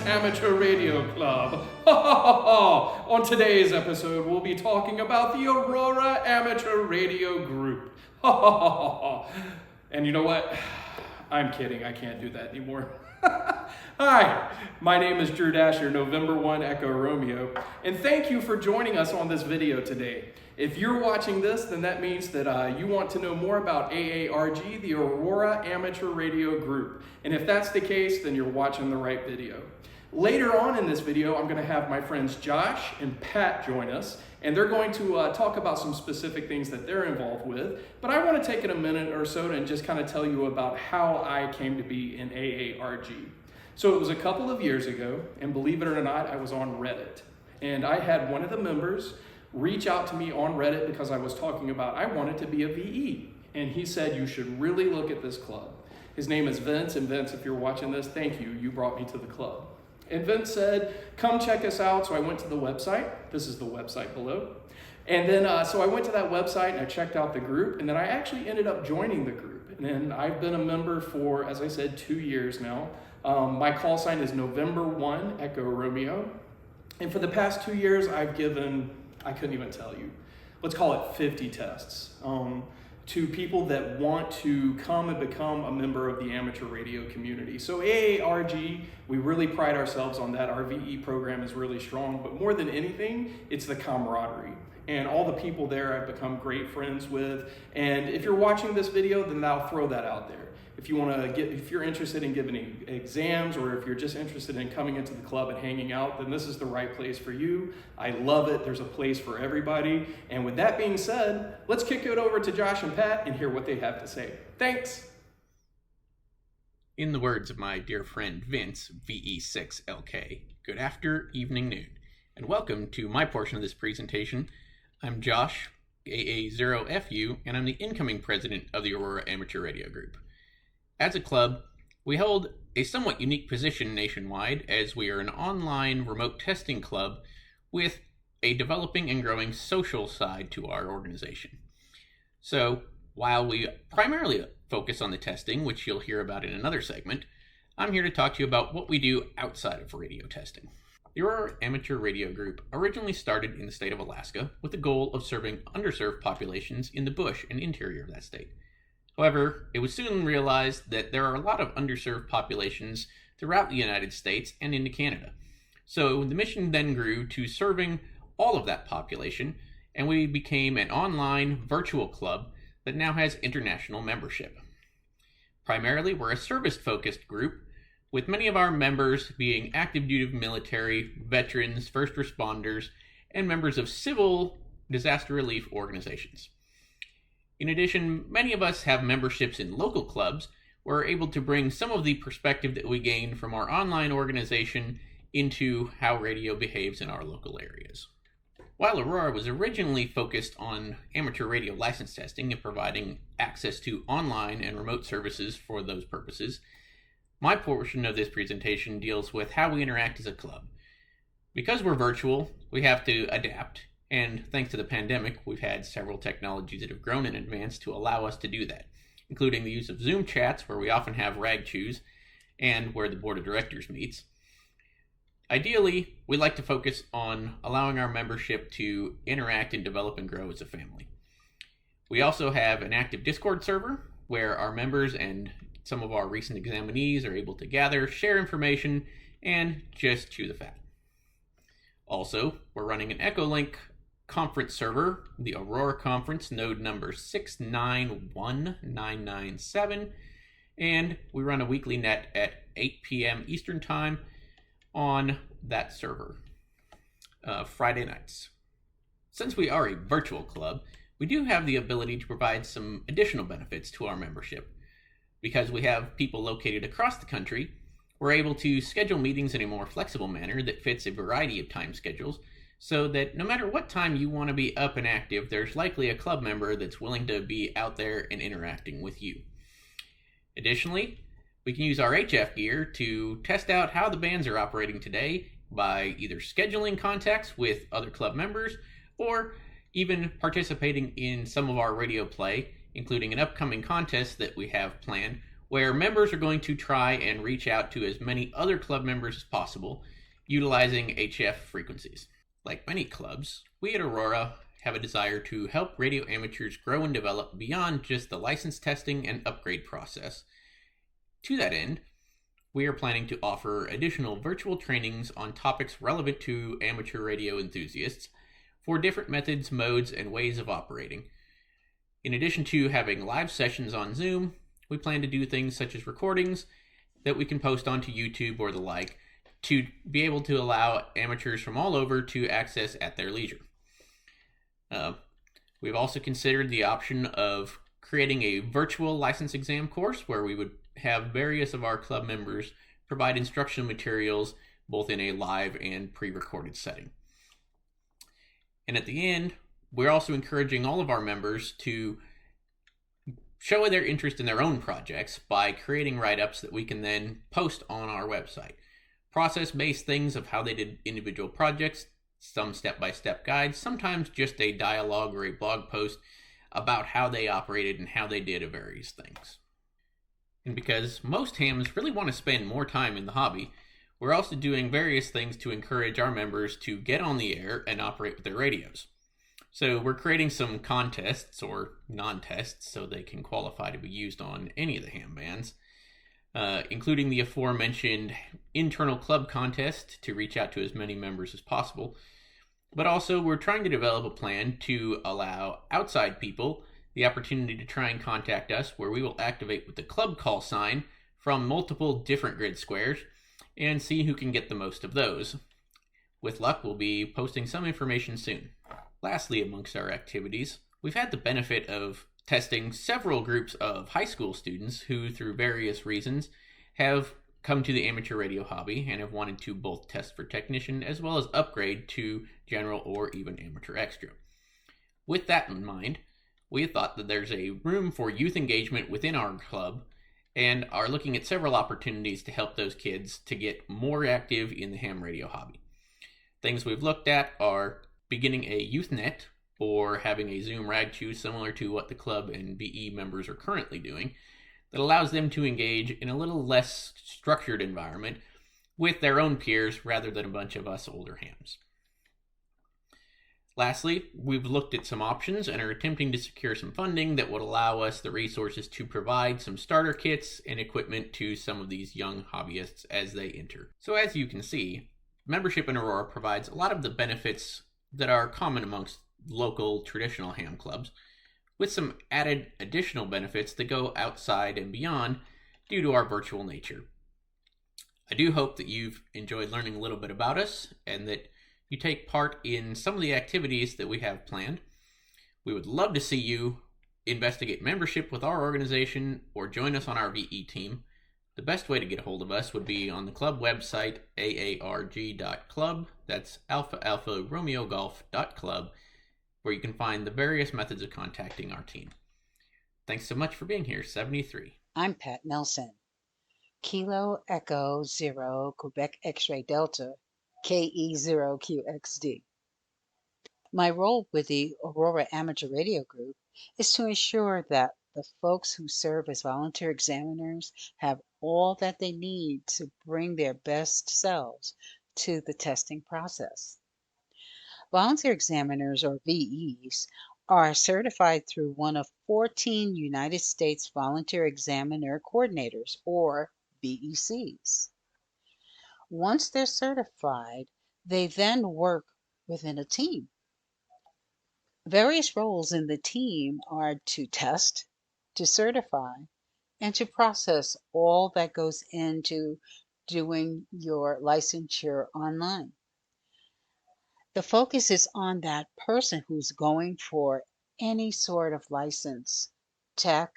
Amateur Radio Club. On today's episode, we'll be talking about the Aurora Amateur Radio Group. And you know what? I'm kidding, I can't do that anymore. Hi, my name is Drew Dasher, November 1 Echo Romeo, and thank you for joining us on this video today. If you're watching this, then that means that you want to know more about AARG, the Aurora Amateur Radio Group. And if that's the case, then you're watching the right video. Later on in this video, I'm going to have my friends Josh and Pat join us, and they're going to talk about some specific things that they're involved with. But I want to take a minute or so and just kind of tell you about how I came to be in AARG. So it was a couple of years ago, and believe it or not, I was on Reddit. And I had one of the members reach out to me on Reddit because I was talking about I wanted to be a VE. And he said, you should really look at this club. His name is Vince, and Vince, if you're watching this, thank you. You brought me to the club. And Vince said, come check us out. So I went to the website. This is the website below. And then, so I went to that website and I checked out the group, and then I actually ended up joining the group. And I've been a member for, as I said, 2 years now. My call sign is November 1 Echo Romeo. And for the past 2 years, I've given, I couldn't even tell you, let's call it 50 tests to people that want to come and become a member of the amateur radio community. So AARG, we really pride ourselves on that. Our VE program is really strong, but more than anything, it's the camaraderie. And all the people there I've become great friends with. And if you're watching this video, then I'll throw that out there. If you want to get, if you're interested in giving exams, or if you're just interested in coming into the club and hanging out, then this is the right place for you. I love it. There's a place for everybody. And with that being said, let's kick it over to Josh and Pat and hear what they have to say. Thanks. In the words of my dear friend Vince, VE6LK, good after, evening, noon, and welcome to my portion of this presentation. I'm Josh, AA0FU, and I'm the incoming president of the Aurora Amateur Radio Group. As a club, we hold a somewhat unique position nationwide, as we are an online remote testing club with a developing and growing social side to our organization. So, while we primarily focus on the testing, which you'll hear about in another segment, I'm here to talk to you about what we do outside of radio testing. The Aurora Amateur Radio Group originally started in the state of Alaska with the goal of serving underserved populations in the bush and interior of that state. However, it was soon realized that there are a lot of underserved populations throughout the United States and into Canada. So the mission then grew to serving all of that population, and we became an online virtual club that now has international membership. Primarily, we're a service-focused group, with many of our members being active duty military, veterans, first responders, and members of civil disaster relief organizations. In addition, many of us have memberships in local clubs where we're able to bring some of the perspective that we gain from our online organization into how radio behaves in our local areas. While Aurora was originally focused on amateur radio license testing and providing access to online and remote services for those purposes, my portion of this presentation deals with how we interact as a club. Because we're virtual, we have to adapt. And thanks to the pandemic, we've had several technologies that have grown in advance to allow us to do that, including the use of Zoom chats, where we often have rag chews, and where the board of directors meets. Ideally, we like to focus on allowing our membership to interact and develop and grow as a family. We also have an active Discord server, where our members and some of our recent examinees are able to gather, share information, and just chew the fat. Also, we're running an Echolink conference server, the Aurora Conference, node number 691997, and we run a weekly net at 8 p.m. Eastern Time on that server, Friday nights. Since we are a virtual club, we do have the ability to provide some additional benefits to our membership. Because we have people located across the country, we're able to schedule meetings in a more flexible manner that fits a variety of time schedules, so that no matter what time you want to be up and active, there's likely a club member that's willing to be out there and interacting with you. Additionally, we can use our HF gear to test out how the bands are operating today by either scheduling contacts with other club members or even participating in some of our radio play, including an upcoming contest that we have planned where members are going to try and reach out to as many other club members as possible, utilizing HF frequencies. Like many clubs, we at Aurora have a desire to help radio amateurs grow and develop beyond just the license testing and upgrade process. To that end, we are planning to offer additional virtual trainings on topics relevant to amateur radio enthusiasts for different methods, modes, and ways of operating. In addition to having live sessions on Zoom, we plan to do things such as recordings that we can post onto YouTube or the like to be able to allow amateurs from all over to access at their leisure. We've also considered the option of creating a virtual license exam course where we would have various of our club members provide instructional materials both in a live and pre-recorded setting. And at the end, we're also encouraging all of our members to show their interest in their own projects by creating write-ups that we can then post on our website. Process-based things of how they did individual projects, some step-by-step guides, sometimes just a dialogue or a blog post about how they operated and how they did various things. And because most hams really want to spend more time in the hobby, we're also doing various things to encourage our members to get on the air and operate with their radios. So we're creating some contests or non-tests so they can qualify to be used on any of the ham bands, including the aforementioned internal club contest to reach out to as many members as possible. But also we're trying to develop a plan to allow outside people the opportunity to try and contact us, where we will activate with the club call sign from multiple different grid squares and see who can get the most of those. With luck, we'll be posting some information soon. Lastly, amongst our activities, we've had the benefit of testing several groups of high school students who, through various reasons, have come to the amateur radio hobby and have wanted to both test for technician as well as upgrade to general or even amateur extra. With that in mind, we thought that there's a room for youth engagement within our club and are looking at several opportunities to help those kids to get more active in the ham radio hobby. Things we've looked at are beginning a youth net or having a Zoom rag chew similar to what the club and VE members are currently doing that allows them to engage in a little less structured environment with their own peers rather than a bunch of us older hams. Lastly, we've looked at some options and are attempting to secure some funding that would allow us the resources to provide some starter kits and equipment to some of these young hobbyists as they enter. So as you can see, membership in Aurora provides a lot of the benefits that are common amongst local traditional ham clubs, with some added additional benefits that go outside and beyond due to our virtual nature. I do hope that you've enjoyed learning a little bit about us and that you take part in some of the activities that we have planned. We would love to see you investigate membership with our organization or join us on our VE team. The best way to get a hold of us would be on the club website, aarg.club. That's Alpha Alpha Romeo Golf.club, where you can find the various methods of contacting our team. Thanks so much for being here, 73. I'm Pat Nelson. Kilo Echo 0 Quebec X-Ray Delta KE0QXD. My role with the Aurora Amateur Radio Group is to ensure that the folks who serve as volunteer examiners have all that they need to bring their best selves to the testing process. Volunteer examiners, or VEs, are certified through one of 14 United States Volunteer Examiner Coordinators, or VECs. Once they're certified, they then work within a team. Various roles in the team are to test, to certify, and to process all that goes into doing your licensure online. The focus is on that person who's going for any sort of license, tech,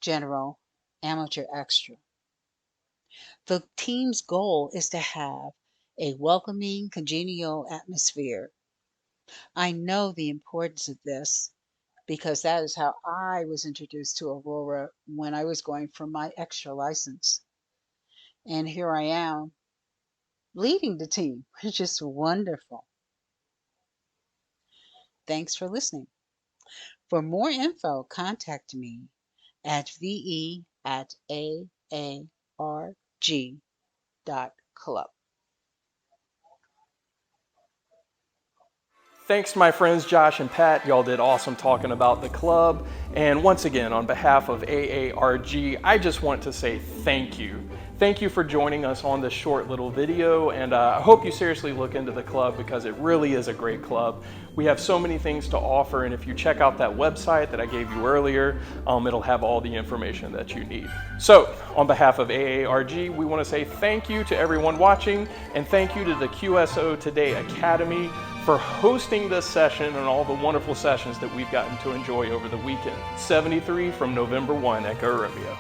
general, amateur, extra. The team's goal is to have a welcoming, congenial atmosphere. I know the importance of this because that is how I was introduced to Aurora when I was going for my extra license. And here I am leading the team, which is wonderful. Thanks for listening. For more info, contact me at ve at aarg.club. Thanks to my friends Josh and Pat. Y'all did awesome talking about the club. And once again, on behalf of AARG, I just want to say thank you. Thank you for joining us on this short little video, and I hope you seriously look into the club because it really is a great club. We have so many things to offer, and if you check out that website that I gave you earlier, it'll have all the information that you need. So, on behalf of AARG, we want to say thank you to everyone watching, and thank you to the QSO Today Academy for hosting this session and all the wonderful sessions that we've gotten to enjoy over the weekend. 73 from November 1, Echo Romeo.